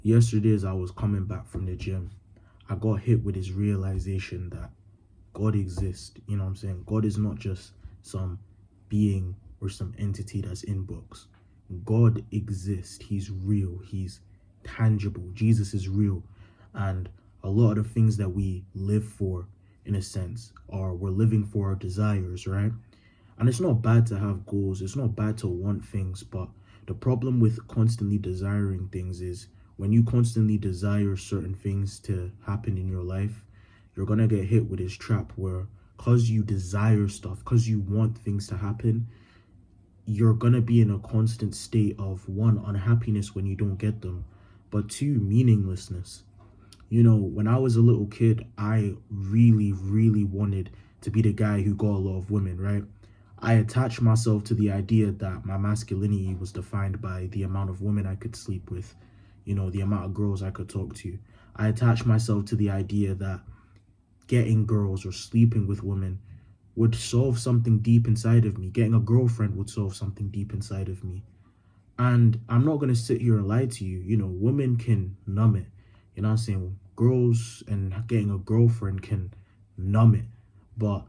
Yesterday, as I was coming back from the gym, I got hit with this realization that God exists. You know what I'm saying? God is not just some being or some entity that's in books. God exists. He's real. He's tangible. Jesus is real. And a lot of the things that we live for, in a sense, are we're living for our desires, right? And it's not bad to have goals, it's not bad to want things, but the problem with constantly desiring things is when you constantly desire certain things to happen in your life, you're gonna get hit with this trap where because you desire stuff, because you want things to happen, you're gonna be in a constant state of one, unhappiness when you don't get them, but two, meaninglessness. You know, when I was a little kid, I really, really wanted to be the guy who got a lot of women, right? I attached myself to the idea that my masculinity was defined by the amount of women I could sleep with, you know, the amount of girls I could talk to. I attached myself to the idea that getting girls or sleeping with women would solve something deep inside of me. Getting a girlfriend would solve something deep inside of me. And I'm not gonna sit here and lie to you. You know, women can numb it. You know what I'm saying? Girls and getting a girlfriend can numb it. But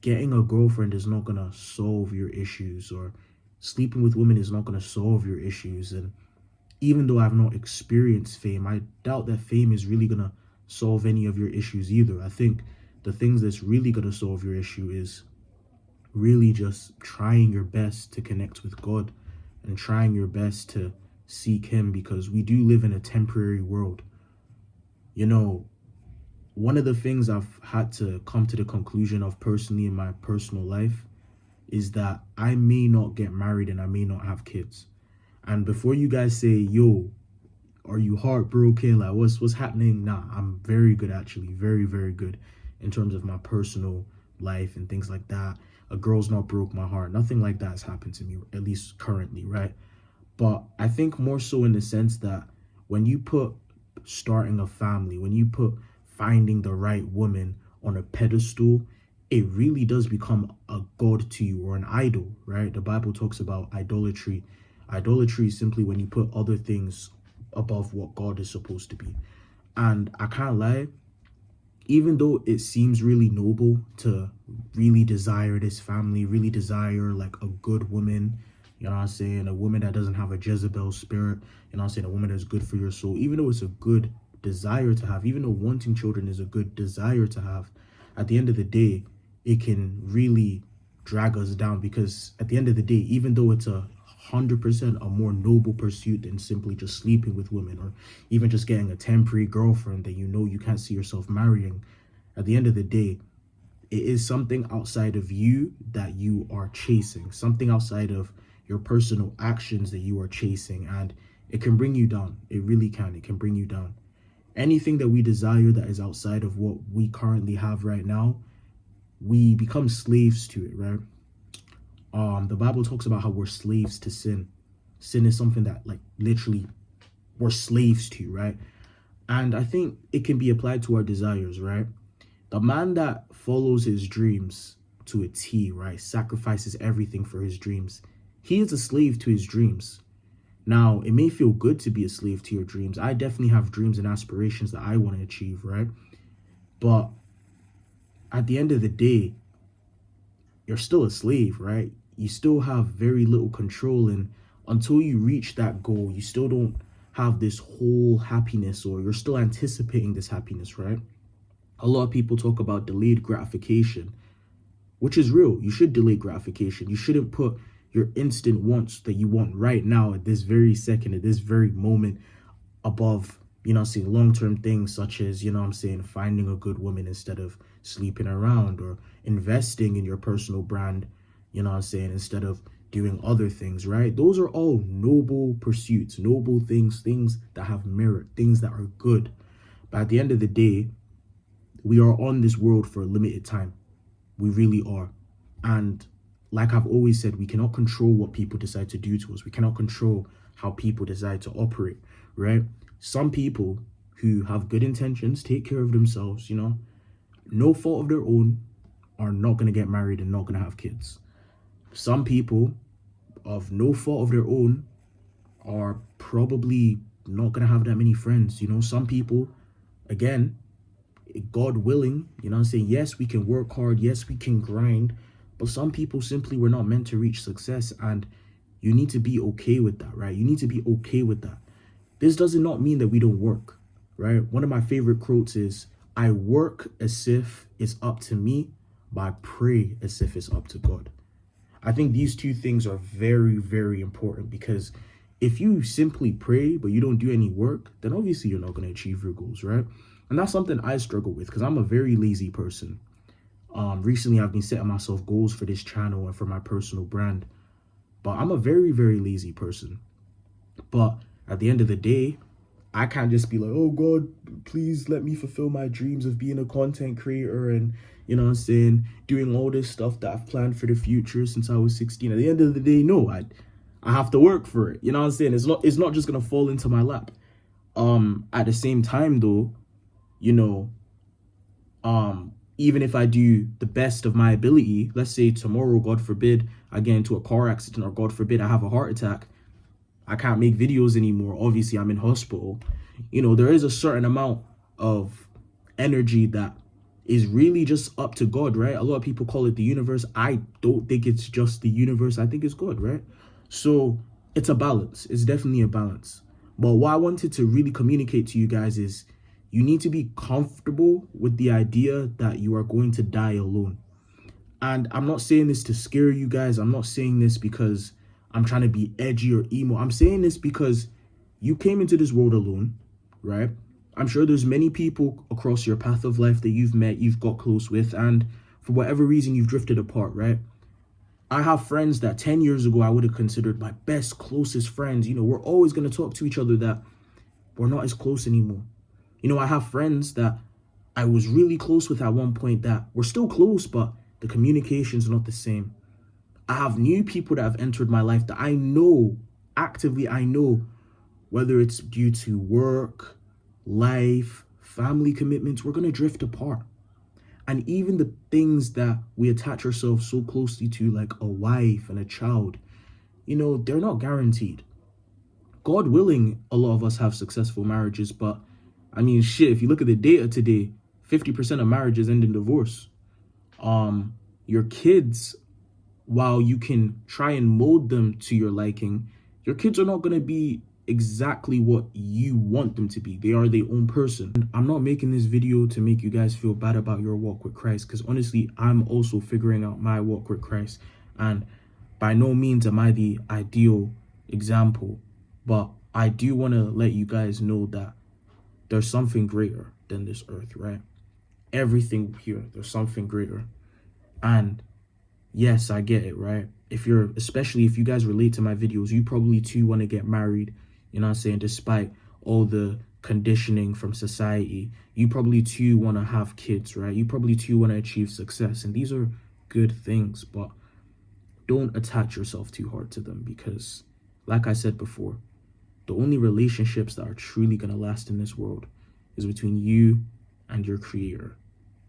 getting a girlfriend is not gonna solve your issues, or sleeping with women is not gonna solve your issues. And even though I've not experienced fame, I doubt that fame is really gonna solve any of your issues either. I think the things that's really gonna solve your issue is really just trying your best to connect with God and trying your best to seek Him, because we do live in a temporary world. You know, one of the things I've had to come to the conclusion of personally in my personal life is that I may not get married and I may not have kids. And before you guys say, yo, are you heartbroken? Like, what's happening? Nah, I'm very good, actually. Very, very good in terms of my personal life and things like that. A girl's not broke my heart. Nothing like that has happened to me, at least currently, right? But I think more so in the sense that when you put starting a family, when you put finding the right woman on a pedestal, it really does become a god to you, or an idol, right? The Bible talks about idolatry. Idolatry is simply when you put other things above what God is supposed to be. And I can't lie, even though it seems really noble to really desire this family, really desire like a good woman, you know what I'm saying, a woman that doesn't have a Jezebel spirit, you know what I'm saying, a woman that's good for your soul, even though it's a good desire to have, even though wanting children is a good desire to have, at the end of the day, it can really drag us down, because at the end of the day, even though it's 100% a more noble pursuit than simply just sleeping with women, or even just getting a temporary girlfriend that you know you can't see yourself marrying, at the end of the day, it is something outside of you that you are chasing, something outside of your personal actions that you are chasing, and it can bring you down. It really can. It can bring you down. Anything that we desire that is outside of what we currently have right now, we become slaves to it, right? The Bible talks about how we're slaves to sin. Sin is something that, like, literally we're slaves to, right? And I think it can be applied to our desires, right? The man that follows his dreams to a T, right, sacrifices everything for his dreams, he is a slave to his dreams. Now, it may feel good to be a slave to your dreams. I definitely have dreams and aspirations that I want to achieve, right? But at the end of the day, you're still a slave, right? You still have very little control, and until you reach that goal, you still don't have this whole happiness, or you're still anticipating this happiness, right? A lot of people talk about delayed gratification, which is real. You should delay gratification. You shouldn't put your instant wants that you want right now at this very second, at this very moment, above, you know, saying long-term things such as, you know I'm saying, finding a good woman instead of sleeping around, or investing in your personal brand, you know I'm saying, instead of doing other things, right? Those are all noble pursuits, noble things, things that have merit, things that are good. But at the end of the day, we are on this world for a limited time. We really are. And like I've always said, we cannot control what people decide to do to us. We cannot control how people decide to operate, right? Some people who have good intentions, take care of themselves, you know, no fault of their own, are not going to get married and not going to have kids. Some people of no fault of their own are probably not gonna have that many friends. You know, some people, again, God willing, you know what I'm saying? Yes, we can work hard. Yes, we can grind. But some people simply were not meant to reach success. And you need to be okay with that, right? You need to be okay with that. This does not mean that we don't work, right? One of my favorite quotes is, I work as if it's up to me, but I pray as if it's up to God. I think these two things are very, very important, because if you simply pray but you don't do any work, then obviously you're not going to achieve your goals, right? And that's something I struggle with, because I'm a very lazy person. Recently I've been setting myself goals for this channel and for my personal brand, but I'm a very, very lazy person. But at the end of the day, I can't just be like, oh God, please let me fulfill my dreams of being a content creator and, you know what I'm saying, doing all this stuff that I've planned for the future since I was 16. At the end of the day, no, I have to work for it. You know what I'm saying? It's not just gonna fall into my lap. At the same time though, you know, even if I do the best of my ability, let's say tomorrow, God forbid, I get into a car accident, or God forbid, I have a heart attack, I can't make videos anymore. Obviously, I'm in hospital. You know, there is a certain amount of energy that is really just up to God, right? A lot of people call it the universe. I don't think it's just the universe. I think it's God, right? So it's a balance. It's definitely a balance. But what I wanted to really communicate to you guys is, you need to be comfortable with the idea that you are going to die alone. And I'm not saying this to scare you guys. I'm not saying this because I'm trying to be edgy or emo. I'm saying this because you came into this world alone, right? I'm sure there's many people across your path of life that you've met, you've got close with, and for whatever reason, you've drifted apart, right? I have friends that 10 years ago, I would have considered my best, closest friends. You know, we're always going to talk to each other, that we're not as close anymore. You know, I have friends that I was really close with at one point that we're still close, but the communication's not the same. I have new people that have entered my life that I know, actively I know, whether it's due to work, life, family commitments, we're going to drift apart. And even the things that we attach ourselves so closely to, like a wife and a child, you know, they're not guaranteed. God willing, a lot of us have successful marriages, but I mean, shit, if you look at the data today, 50% of marriages end in divorce. Your kids, while you can try and mold them to your liking, your kids are not going to be exactly what you want them to be. They are their own person. And I'm not making this video to make you guys feel bad about your walk with Christ, because honestly, I'm also figuring out my walk with Christ. And by no means am I the ideal example, but I do want to let you guys know that there's something greater than this earth, right? Everything here, there's something greater. And yes, I get it, right? Especially if you guys relate to my videos, you probably too want to get married, you know what I'm saying? Despite all the conditioning from society, you probably too want to have kids, right? You probably too want to achieve success. And these are good things, but don't attach yourself too hard to them, because like I said before, the only relationships that are truly going to last in this world is between you and your creator.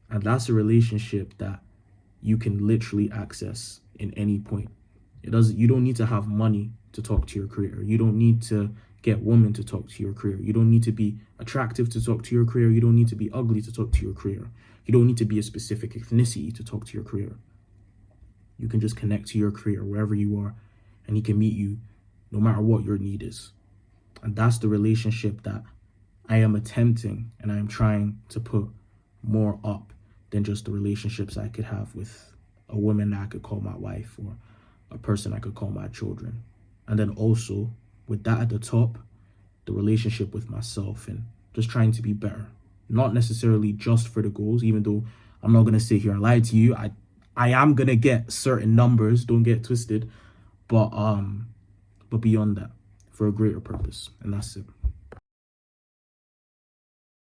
And that's a relationship that you can literally access in any point. You don't need to have money to talk to your creator. You don't need to get women to talk to your creator. You don't need to be attractive to talk to your creator. You don't need to be ugly to talk to your creator. You don't need to be a specific ethnicity to talk to your creator. You can just connect to your creator wherever you are, and he can meet you no matter what your need is. And that's the relationship that I am attempting, and I am trying to put more up than just the relationships I could have with a woman that I could call my wife, or a person I could call my children. And then also, with that at the top, the relationship with myself, and just trying to be better. Not necessarily just for the goals, even though I'm not going to sit here and lie to you. I am going to get certain numbers, don't get twisted. But beyond that, for a greater purpose. And that's it.